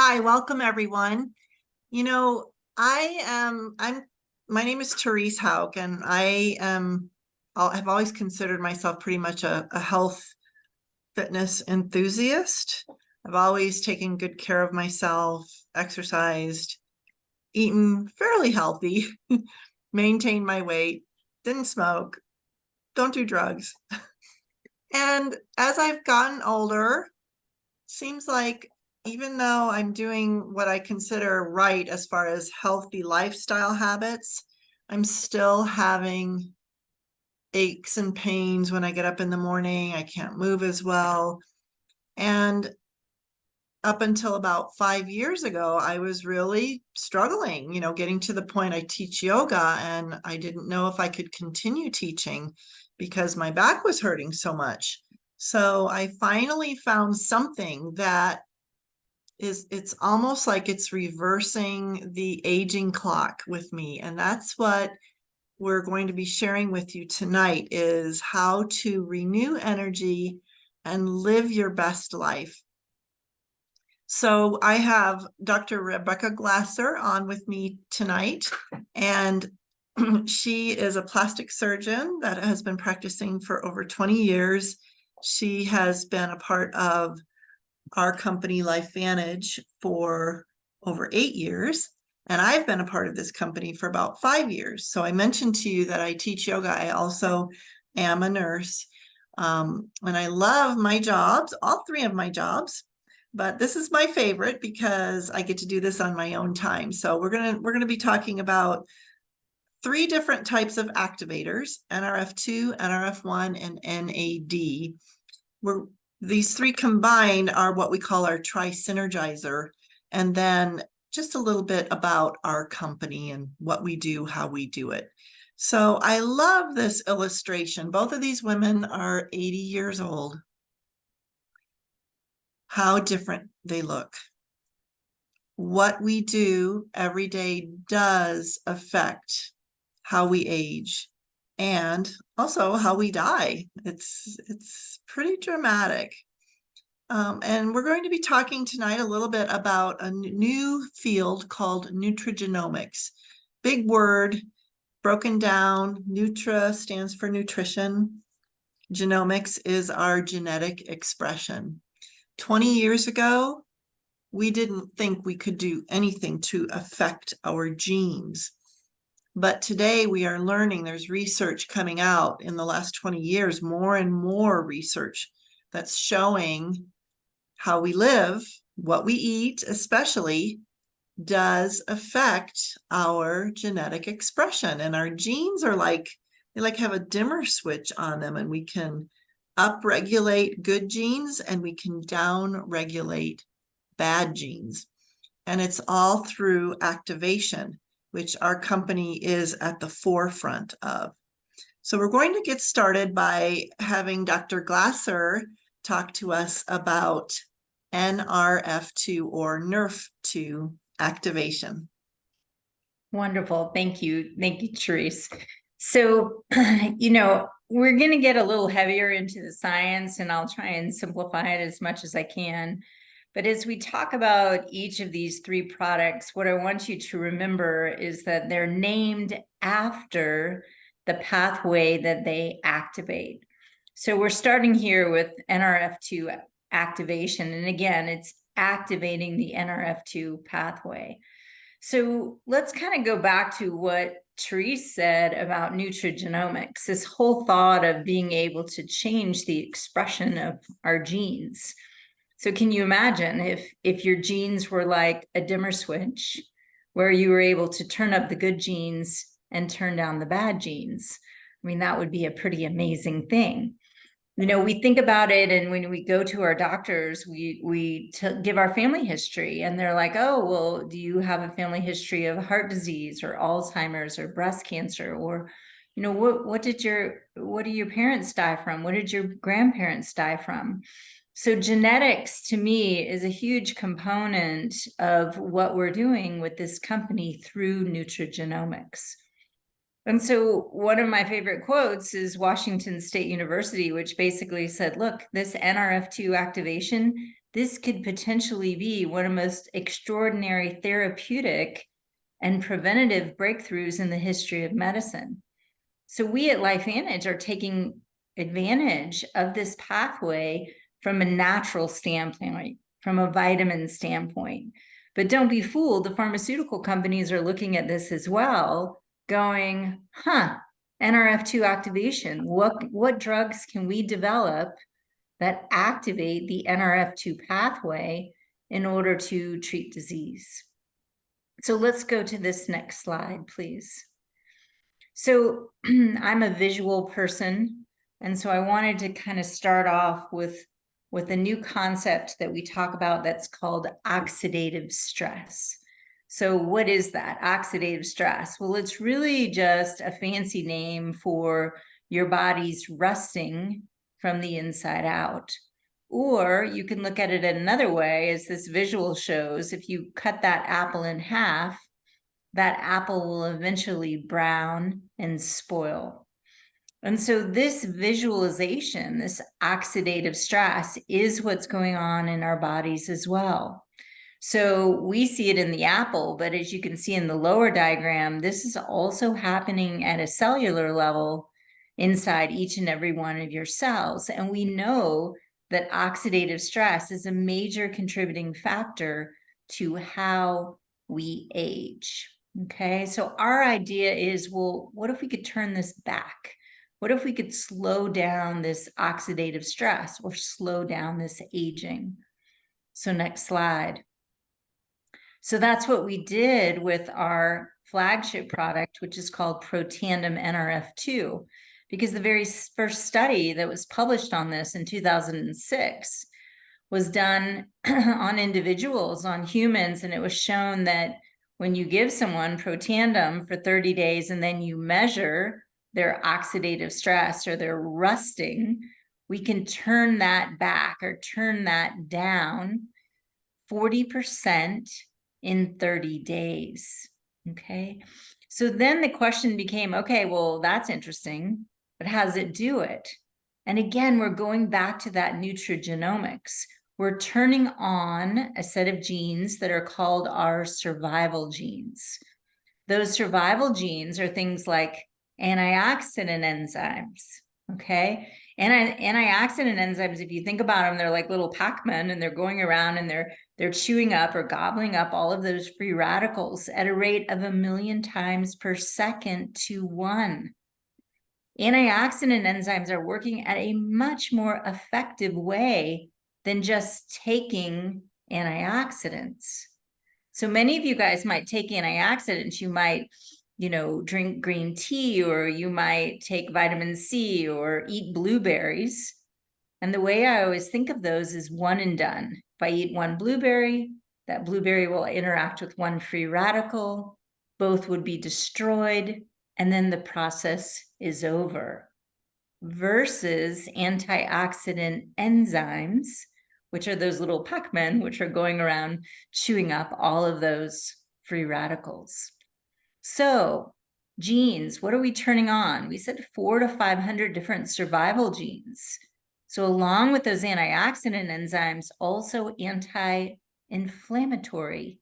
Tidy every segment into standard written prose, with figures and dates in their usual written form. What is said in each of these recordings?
Hi, welcome everyone. You know, my name is Therese Houk, and I've always considered myself pretty much a health fitness enthusiast. I've always taken good care of myself, exercised, eaten fairly healthy, maintained my weight, didn't smoke, don't do drugs. And as I've gotten older, seems like even though I'm doing what I consider right as far as healthy lifestyle habits, I'm still having aches and pains when I get up in the morning. I can't move as well. And up until about 5 years ago, I was really struggling, getting to the point. I teach yoga and I didn't know if I could continue teaching because my back was hurting so much. So I finally found something that it's almost like it's reversing the aging clock with me. And that's what we're going to be sharing with you tonight, is how to renew energy and live your best life. So I have Dr. Rebecca Glasser on with me tonight, and she is a plastic surgeon that has been practicing for over 20 years. She has been a part of our company Lifevantage for over 8 years, and I've been a part of this company for about 5 years. So I mentioned to you that I teach yoga. I also am a nurse, and I love my jobs, all three of my jobs, but this is my favorite because I get to do this on my own time. So we're gonna be talking about three different types of activators: NRF2, NRF1, and NAD. These three combined are what we call our Tri-synergizer. And then just a little bit about our company and what we do, how we do it. So I love this illustration. Both of these women are 80 years old. How different they look. What we do every day does affect how we age and also how we die. It's pretty dramatic. And we're going to be talking tonight a little bit about a new field called nutrigenomics. Big word, broken down. Nutra stands for nutrition. Genomics is our genetic expression. 20 years ago, we didn't think we could do anything to affect our genes. But today we are learning, there's research coming out in the last 20 years, more and more research that's showing how we live, what we eat especially, does affect our genetic expression. And our genes are they have a dimmer switch on them, and we can upregulate good genes and we can downregulate bad genes. And it's all through activation, which our company is at the forefront of. So we're going to get started by having Dr. Glasser talk to us about NRF2 or NRF2 activation. Wonderful. Thank you. Thank you, Therese. So, we're going to get a little heavier into the science, and I'll try and simplify it as much as I can. But as we talk about each of these three products, what I want you to remember is that they're named after the pathway that they activate. So we're starting here with NRF2 activation. And again, it's activating the NRF2 pathway. So let's kind of go back to what Therese said about nutrigenomics, this whole thought of being able to change the expression of our genes. So can you imagine if your genes were like a dimmer switch where you were able to turn up the good genes and turn down the bad genes? I mean, that would be a pretty amazing thing. We think about it, and when we go to our doctors, we give our family history, and they're like, oh, well, do you have a family history of heart disease or Alzheimer's or breast cancer? Or, what do your parents die from? What did your grandparents die from? So genetics, to me, is a huge component of what we're doing with this company through nutrigenomics. And so one of my favorite quotes is Washington State University, which basically said, look, this NRF2 activation, this could potentially be one of the most extraordinary therapeutic and preventative breakthroughs in the history of medicine. So we at Lifevantage are taking advantage of this pathway from a natural standpoint, from a vitamin standpoint. But don't be fooled, the pharmaceutical companies are looking at this as well, going, NRF2 activation, what drugs can we develop that activate the NRF2 pathway in order to treat disease? So let's go to this next slide, please. So I'm a visual person, and so I wanted to kind of start off with a new concept that we talk about that's called oxidative stress. So what is that, oxidative stress? Well, it's really just a fancy name for your body's rusting from the inside out. Or you can look at it another way, as this visual shows. If you cut that apple in half, that apple will eventually brown and spoil. And so this visualization, this oxidative stress, is what's going on in our bodies as well. So we see it in the apple, but as you can see in the lower diagram, this is also happening at a cellular level inside each and every one of your cells. And we know that oxidative stress is a major contributing factor to how we age. Okay, so our idea is, well, what if we could turn this back? What if we could slow down this oxidative stress or slow down this aging? So next slide. So that's what we did with our flagship product, which is called Protandim NRF2, because the very first study that was published on this in 2006 was done on individuals, on humans, and it was shown that when you give someone Protandim for 30 days and then you measure their oxidative stress or their rusting, we can turn that back or turn that down 40% in 30 days, okay? So then the question became, okay, well, that's interesting, but how does it do it? And again, we're going back to that nutrigenomics. We're turning on a set of genes that are called our survival genes. Those survival genes are things like antioxidant enzymes, okay? Antioxidant enzymes, if you think about them, they're like little Pac-Man, and they're going around and they're chewing up or gobbling up all of those free radicals at a rate of 1,000,000 times per second to 1. Antioxidant enzymes are working at a much more effective way than just taking antioxidants. So many of you guys might take antioxidants. You might, drink green tea, or you might take vitamin C or eat blueberries. And the way I always think of those is one and done. If I eat one blueberry, that blueberry will interact with one free radical, both would be destroyed, and then the process is over. Versus antioxidant enzymes, which are those little Pac-Men, which are going around chewing up all of those free radicals. So genes, what are we turning on? We said 400 to 500 different survival genes. So along with those antioxidant enzymes, also anti-inflammatory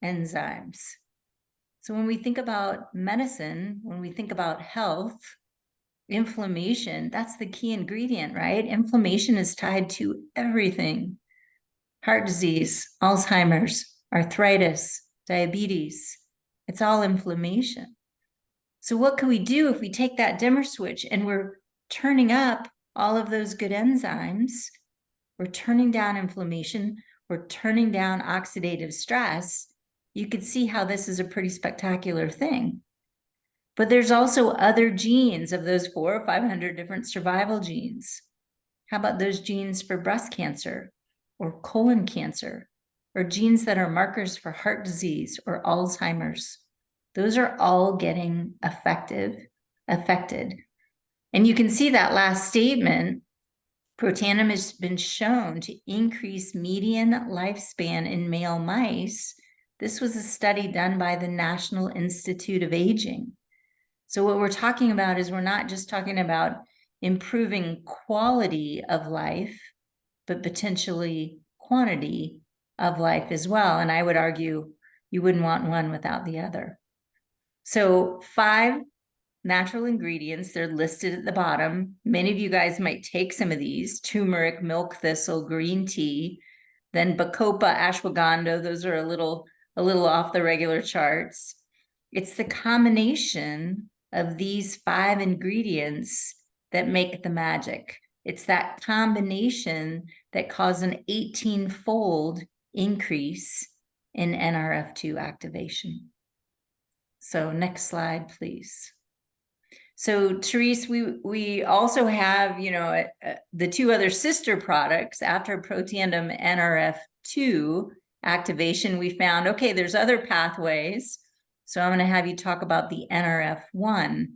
enzymes. So when we think about medicine, when we think about health, inflammation, that's the key ingredient, right? Inflammation is tied to everything. Heart disease, Alzheimer's, arthritis, diabetes, it's all inflammation. So what can we do if we take that dimmer switch and we're turning up all of those good enzymes? We're turning down inflammation, we're turning down oxidative stress. You can see how this is a pretty spectacular thing. But there's also other genes of those 400 or 500 different survival genes. How about those genes for breast cancer or colon cancer, or genes that are markers for heart disease or Alzheimer's? Those are all getting affected. And you can see that last statement, Protandim has been shown to increase median lifespan in male mice. This was a study done by the National Institute of Aging. So what we're talking about is we're not just talking about improving quality of life, but potentially quantity of life as well. And I would argue you wouldn't want one without the other. So 5 natural ingredients, they're listed at the bottom. Many of you guys might take some of these: turmeric, milk thistle, green tea, then bacopa, ashwagandha. Those are a little off the regular charts. It's the combination of these 5 ingredients that make the magic. It's that combination that caused an 18-fold increase in NRF2 activation. So next slide, please. So Therese, we also have, you know, the 2 other sister products after Protandim NRF2 activation. We found, okay, there's other pathways. So I'm going to have you talk about the NRF1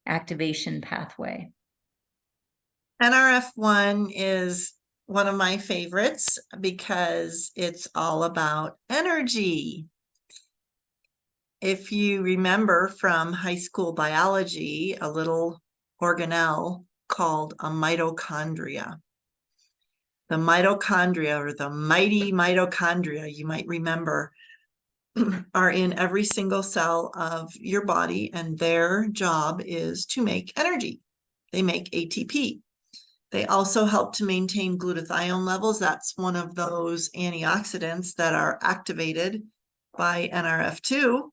activation pathway. NRF1 is one of my favorites because it's all about energy. If you remember from high school biology, a little organelle called a mitochondria. The mitochondria, or the mighty mitochondria, you might remember, are in every single cell of your body, and their job is to make energy. They make ATP. They also help to maintain glutathione levels. That's one of those antioxidants that are activated by NRF2.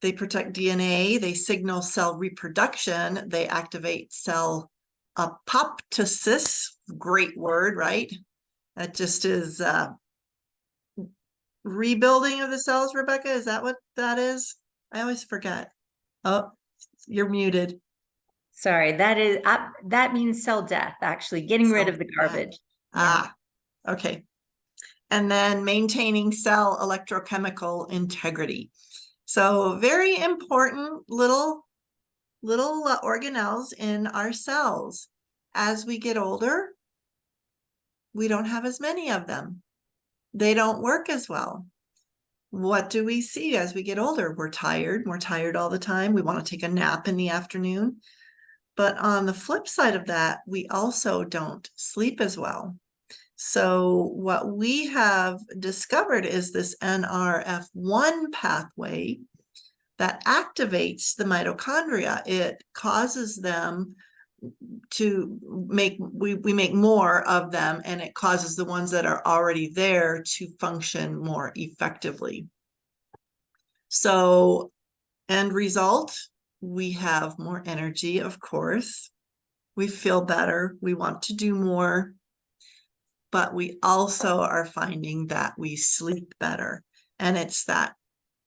They protect DNA. They signal cell reproduction. They activate cell apoptosis. Great word, right? That just is rebuilding of the cells, Rebecca. Is that what that is? I always forget. Oh, you're muted. Sorry, that means cell death, actually, getting rid of the garbage. Ah, okay. And then maintaining cell electrochemical integrity. So very important little organelles in our cells. As we get older, we don't have as many of them. They don't work as well. What do we see as we get older? We're tired. We're tired all the time. We want to take a nap in the afternoon. But on the flip side of that, we also don't sleep as well. So what we have discovered is this NRF1 pathway that activates the mitochondria. It causes them to make, we make more of them, and it causes the ones that are already there to function more effectively. So end result, we have more energy, of course. We feel better. We want to do more. But we also are finding that we sleep better. And it's that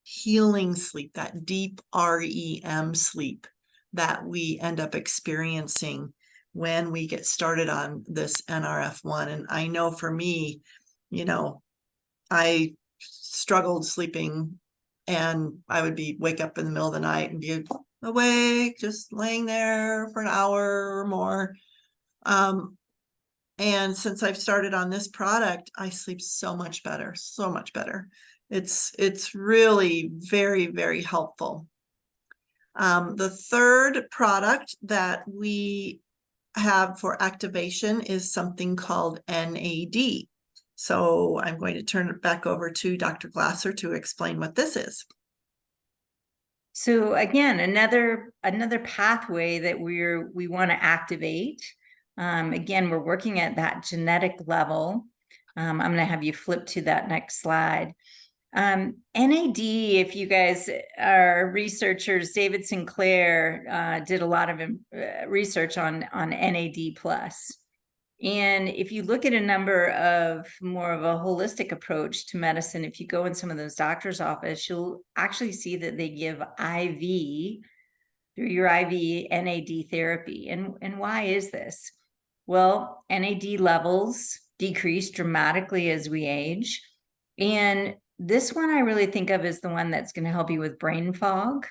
healing sleep, that deep REM sleep that we end up experiencing when we get started on this NRF1. And I know for me, you know, I struggled sleeping, and I would wake up in the middle of the night and be awake, just laying there for an hour or more. And since I've started on this product, I sleep so much better, so much better. It's really very, very helpful. The third product that we have for activation is something called NAD. So I'm going to turn it back over to Dr. Glasser to explain what this is. So again, another pathway that we want to activate. Again, we're working at that genetic level. I'm going to have you flip to that next slide. NAD, if you guys are researchers, David Sinclair did a lot of research on NAD+. And if you look at a number of more of a holistic approach to medicine, if you go in some of those doctors' office, you'll actually see that they give IV, through your IV, NAD therapy. And why is this? Well, NAD levels decrease dramatically as we age. And this one I really think of as the one that's going to help you with brain fog,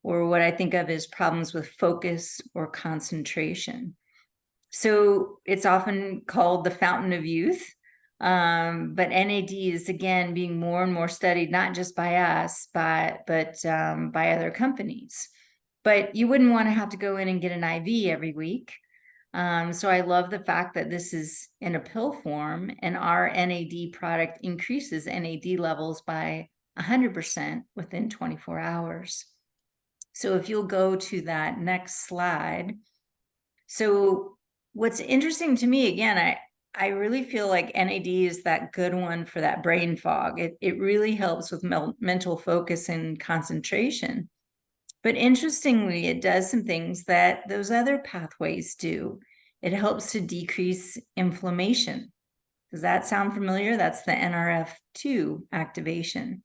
or what I think of as problems with focus or concentration. So it's often called the fountain of youth. But NAD is, again, being more and more studied, not just by us, but by other companies. but you wouldn't want to have to go in and get an IV every week. So I love the fact that this is in a pill form, and our NAD product increases NAD levels by 100% within 24 hours. So if you'll go to that next slide. So what's interesting to me, again, I really feel like NAD is that good one for that brain fog. It really helps with mental focus and concentration. But interestingly, it does some things that those other pathways do. It helps to decrease inflammation. Does that sound familiar? That's the NRF2 activation.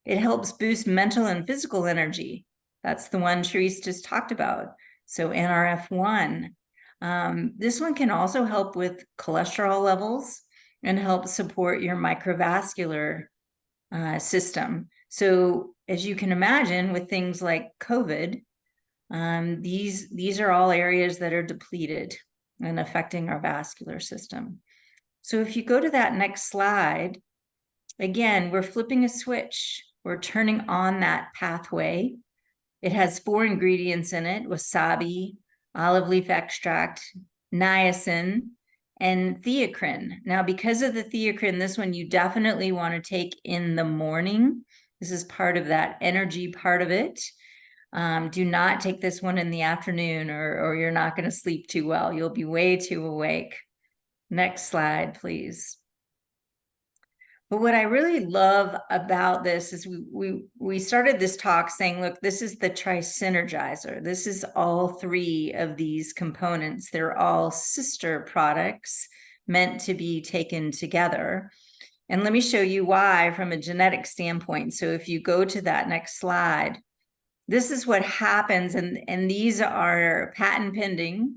It helps boost mental and physical energy. That's the one Therese just talked about. So NRF1. This one can also help with cholesterol levels and help support your microvascular system. So as you can imagine, with things like COVID, these are all areas that are depleted and affecting our vascular system. So if you go to that next slide, again, we're flipping a switch. We're turning on that pathway. It has 4 ingredients in it: wasabi, olive leaf extract, niacin, and theacrine. Now, because of the theacrine, this one you definitely want to take in the morning. This is part of that energy part of it. Do not take this one in the afternoon, or you're not going to sleep too well. You'll be way too awake. Next slide, please. But what I really love about this is we started this talk saying, look, this is the Tri-synergizer. This is all 3 of these components. They're all sister products meant to be taken together. And let me show you why from a genetic standpoint. So if you go to that next slide, this is what happens. And these are patent pending,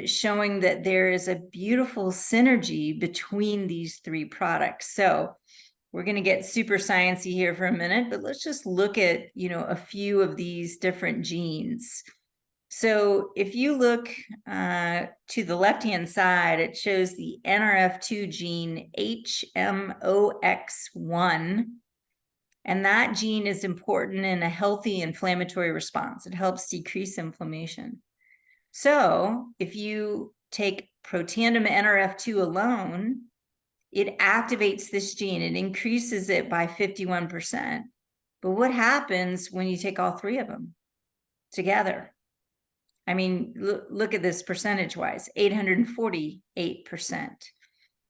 showing that there is a beautiful synergy between these 3 products. So we're going to get super sciencey here for a minute, but let's just look at, a few of these different genes. So if you look to the left-hand side, it shows the NRF2 gene HMOX1. And that gene is important in a healthy inflammatory response. It helps decrease inflammation. So if you take protandim NRF2 alone, it activates this gene. It increases it by 51%. But what happens when you take all 3 of them together? I mean, look at this percentage-wise, 848%.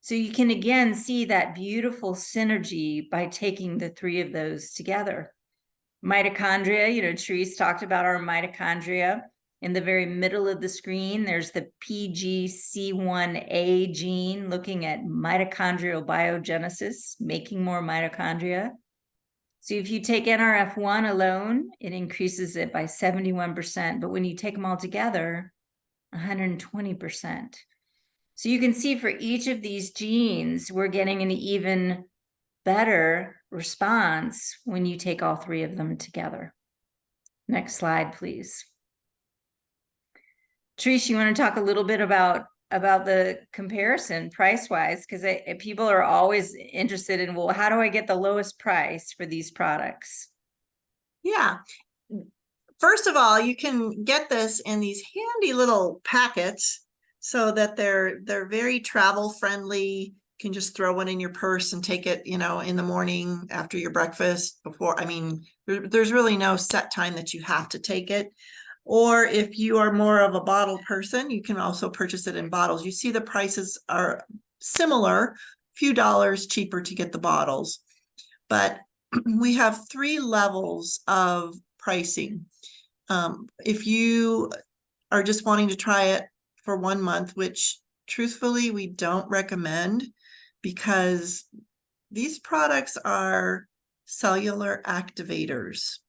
So you can again see that beautiful synergy by taking the 3 of those together. Mitochondria, Therese talked about our mitochondria. In the very middle of the screen, there's the PGC1A gene looking at mitochondrial biogenesis, making more mitochondria. So if you take NRF1 alone, it increases it by 71%. But when you take them all together, 120%. So you can see for each of these genes, we're getting an even better response when you take all 3 of them together. Next slide, please. Therese, you want to talk a little bit about the comparison price-wise? Because people are always interested in, well, how do I get the lowest price for these products? Yeah. First of all, you can get this in these handy little packets so that they're very travel friendly. You can just throw one in your purse and take it, in the morning after your breakfast there's really no set time that you have to take it. Or if you are more of a bottle person, you can also purchase it in bottles. You see the prices are similar, a few dollars cheaper to get the bottles. But we have 3 levels of pricing. If you are just wanting to try it for 1 month, which truthfully we don't recommend, because these products are cellular activators.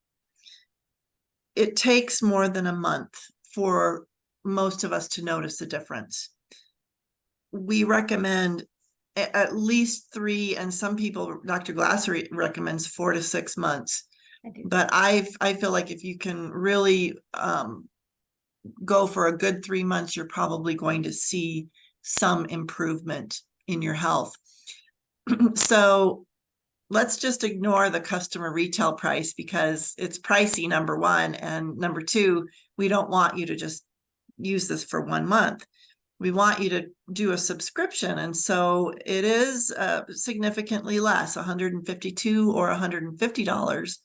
It takes more than a month for most of us to notice a difference. We recommend at least 3, and some people, Dr. Glasser recommends 4 to 6 months. But I feel like if you can really go for a good 3 months, you're probably going to see some improvement in your health. So let's just ignore the customer retail price because it's pricey, number one. And number two, we don't want you to just use this for 1 month. We want you to do a subscription. And so it is significantly less, $152 or $150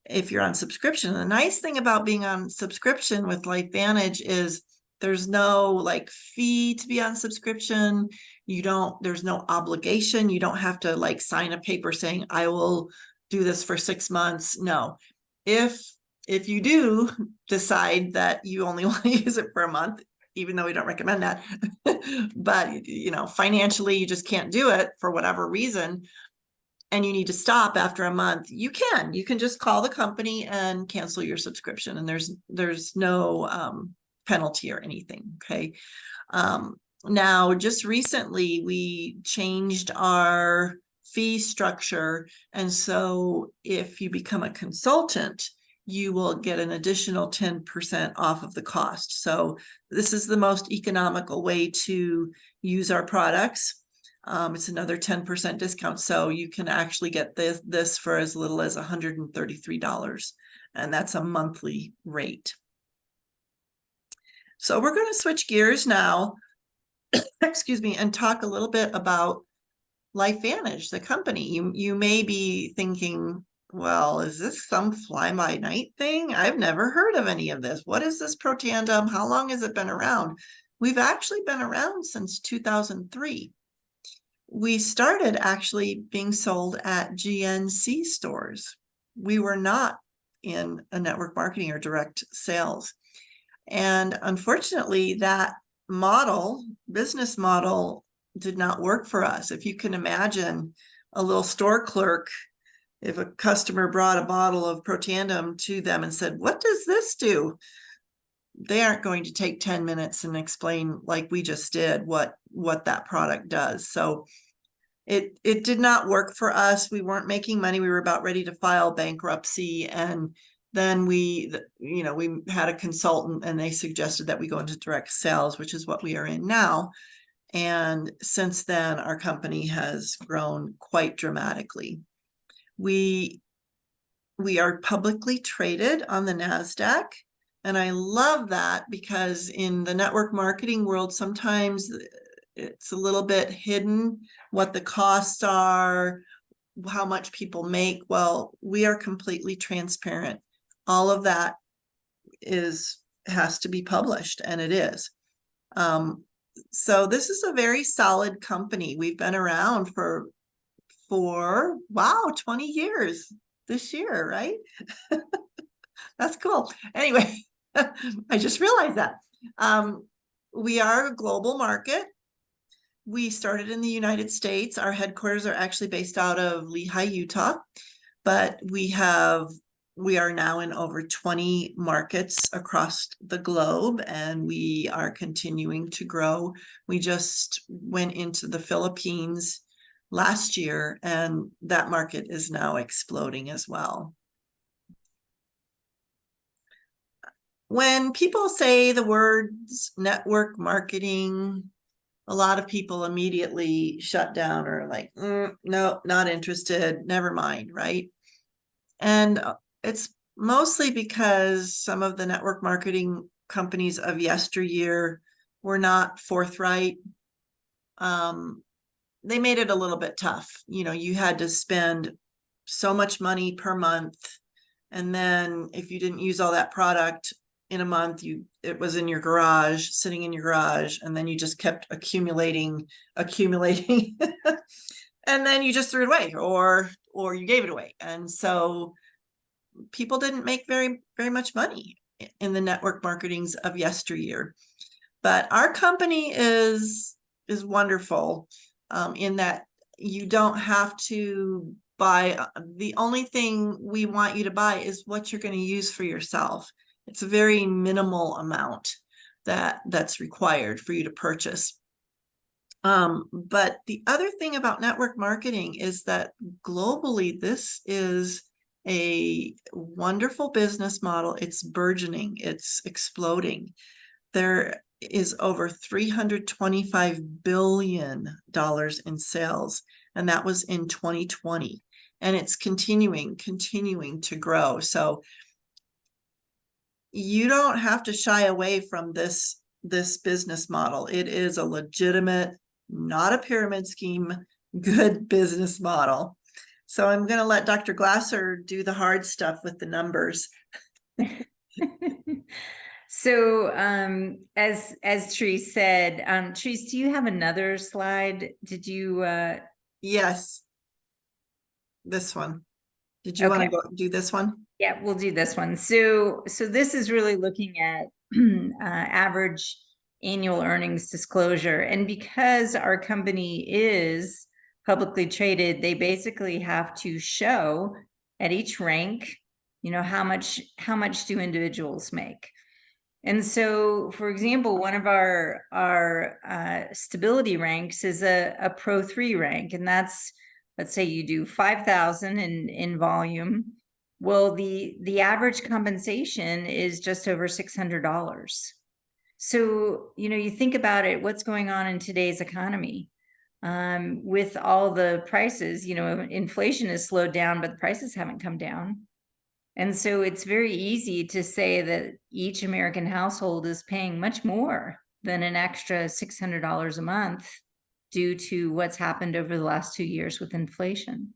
if you're on subscription. The nice thing about being on subscription with Lifevantage is there's no like fee to be on subscription. There's no obligation. You don't have to like sign a paper saying, I will do this for 6 months. No. If you do decide that you only want to use it for a month, even though we don't recommend that, but financially you just can't do it for whatever reason, and you need to stop after a month, you can just call the company and cancel your subscription, and there's no penalty or anything. Okay. Now, just recently we changed our fee structure, and so if you become a consultant, you will get an additional 10% off of the cost. So this is the most economical way to use our products. It's another 10% discount. So you can actually get this for as little as $133. And that's a monthly rate. So we're going to switch gears now, excuse me, and talk a little bit about Lifevantage, the company. You may be thinking, well, is this some fly-by-night thing? I've never heard of any of this. What is this Protandem? How long has it been around? We've actually been around since 2003. We started actually being sold at GNC stores. We were not in a network marketing or direct sales. And unfortunately, that business model did not work for us. If you can imagine a little store clerk, if a customer brought a bottle of Protandem to them and said, what does this do? They aren't going to take 10 minutes and explain like we just did what that product does. So it did not work for us. We weren't making money. We were about ready to file bankruptcy. And then we had a consultant and they suggested that we go into direct sales, which is what we are in now. And since then, our company has grown quite dramatically. We are publicly traded on the NASDAQ. And I love that because in the network marketing world, sometimes it's a little bit hidden what the costs are, how much people make. Well, we are completely transparent. All of that has to be published, and it is. So this is a very solid company. We've been around for 20 years this year, right? That's cool. Anyway, I just realized that. We are a global market. We started in the United States. Our headquarters are actually based out of Lehi, Utah, but we are now in over 20 markets across the globe, and we are continuing to grow. We just went into the Philippines last year, and that market is now exploding as well. When people say the words network marketing, a lot of people immediately shut down or like, no, not interested, never mind, right? And it's mostly because some of the network marketing companies of yesteryear were not forthright. They made it a little bit tough. You had to spend so much money per month. And then if you didn't use all that product in a month, it was in your garage, sitting in your garage, and then you just kept accumulating, and then you just threw it away or you gave it away. And so people didn't make very, very much money in the network marketings of yesteryear. But our company is wonderful in that you don't have to buy. The only thing we want you to buy is what you're going to use for yourself. It's a very minimal amount that's required for you to purchase. But the other thing about network marketing is that globally, this is a wonderful business model. It's burgeoning. It's exploding. There is over $325 billion in sales, and that was in 2020. and it's continuing to grow. So you don't have to shy away from this business model. It is a legitimate, not a pyramid scheme, good business model. So I'm going to let Dr. Glasser do the hard stuff with the numbers. So as Therese said, Therese, do you have another slide? Did you Yes. This one. Did you want to go do this one? Yeah, we'll do this one. So this is really looking at average annual earnings disclosure. And because our company is publicly traded, they basically have to show at each rank, you know, how much do individuals make. And so, for example, one of our stability ranks is a Pro 3 rank, and that's, let's say you do 5,000 in volume. Well, the average compensation is just over $600. So, you know, you think about it, what's going on in today's economy with all the prices, you know, inflation has slowed down, but the prices haven't come down. And so it's very easy to say that each American household is paying much more than an extra $600 a month due to what's happened over the last 2 years with inflation.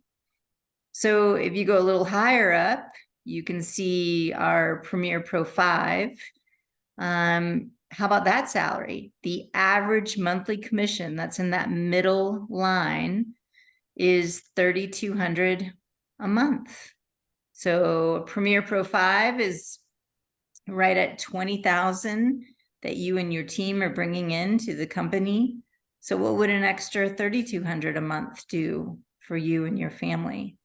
So if you go a little higher up, you can see our Premier Pro 5. How about that salary? The average monthly commission that's in that middle line is $3,200 a month. So Premier Pro 5 is right at 20,000 that you and your team are bringing into the company. So what would an extra 3,200 a month do for you and your family?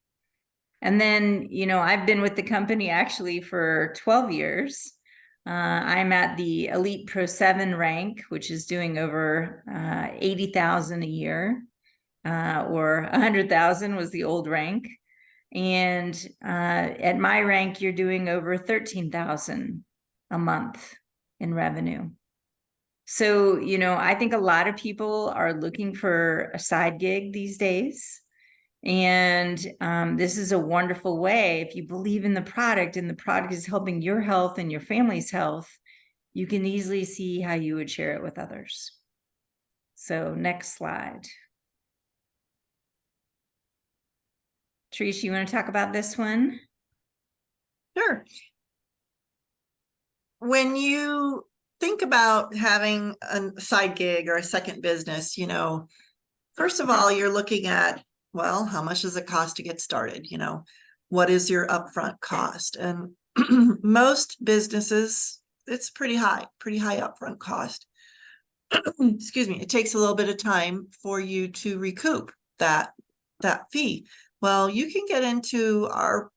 And then, you know, I've been with the company actually for 12 years. I'm at the Elite Pro 7 rank, which is doing over 80,000 a year, or 100,000 was the old rank. And at my rank, you're doing over 13,000 a month in revenue. So, you know, I think a lot of people are looking for a side gig these days. And this is a wonderful way. If you believe in the product and the product is helping your health and your family's health, you can easily see how you would share it with others. So next slide. Therese, you want to talk about this one? Sure. When you think about having a side gig or a second business, you know, first of all, you're looking at, well, how much does it cost to get started? You know, what is your upfront cost? And most businesses, it's pretty high upfront cost. Excuse me. It takes a little bit of time for you to recoup that fee. Well, you can get into our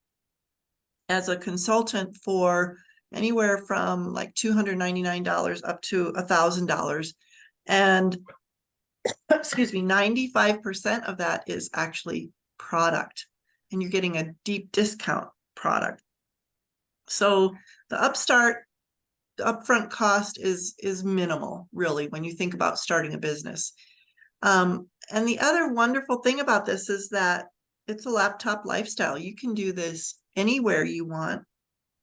as a consultant for anywhere from like $299 up to $1,000. And excuse me, 95% of that is actually product, and you're getting a deep discount product. So the upfront cost is minimal, really, when you think about starting a business. And the other wonderful thing about this is that it's a laptop lifestyle. You can do this anywhere you want,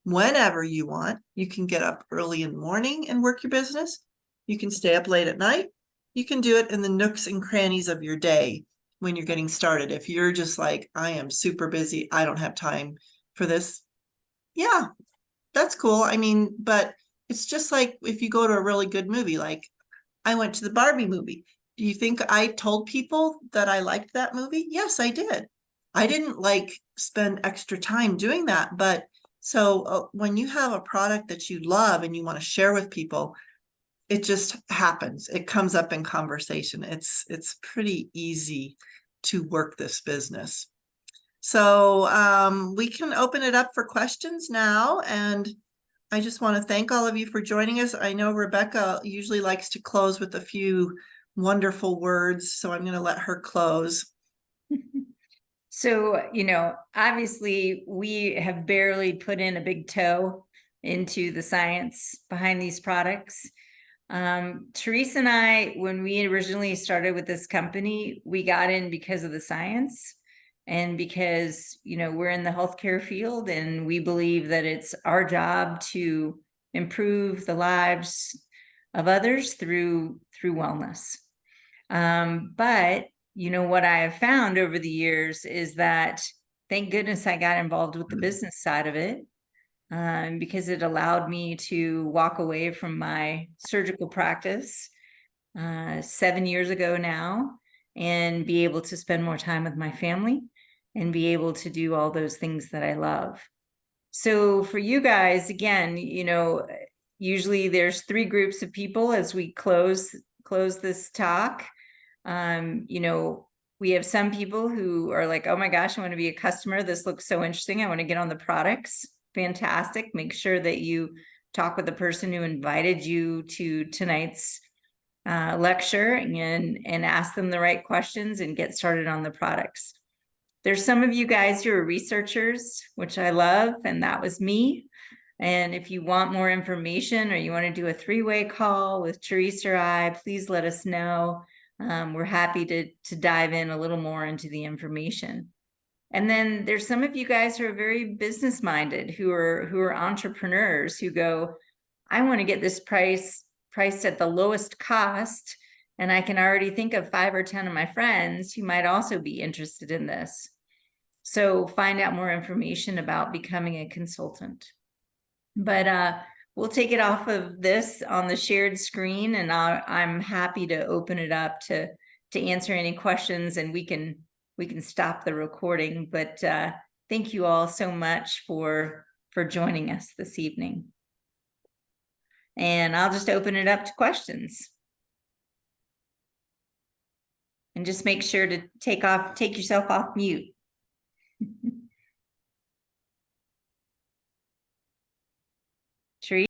whenever you want. You can get up early in the morning and work your business. You can stay up late at night. You can do it in the nooks and crannies of your day when you're getting started. If you're just like, I am super busy, I don't have time for this. Yeah, that's cool. I mean, but it's just like if you go to a really good movie, like I went to the Barbie movie. Do you think I told people that I liked that movie? Yes, I did. I didn't like spend extra time doing that. But so when you have a product that you love and you want to share with people, it just happens. It comes up in conversation. It's pretty easy to work this business. So we can open it up for questions now. And I just want to thank all of you for joining us. I know Rebecca usually likes to close with a few wonderful words, so I'm going to let her close. So, you know, obviously we have barely put in a big toe into the science behind these products. Therese and I, when we originally started with this company, we got in because of the science. And because, you know, we're in the healthcare field and we believe that it's our job to improve the lives of others through wellness. But you know, what I have found over the years is that thank goodness I got involved with the business side of it, because it allowed me to walk away from my surgical practice 7 years ago now and be able to spend more time with my family and be able to do all those things that I love. So for you guys, again, you know, usually there's 3 groups of people as we close this talk. You know, we have some people who are like, oh my gosh, I want to be a customer. This looks so interesting. I want to get on the products. Fantastic. Make sure that you talk with the person who invited you to tonight's lecture and ask them the right questions and get started on the products. There's some of you guys who are researchers, which I love, and that was me. And if you want more information or you want to do a 3-way call with Therese or I, please let us know. We're happy to dive in a little more into the information. And then there's some of you guys who are very business minded, who are entrepreneurs who go, I want to get this priced at the lowest cost. And I can already think of 5 or 10 of my friends who might also be interested in this. So find out more information about becoming a consultant. But we'll take it off of this on the shared screen, and I'm happy to open it up to answer any questions, and we can stop the recording. But thank you all so much for joining us this evening. And I'll just open it up to questions. And just make sure to take yourself off mute.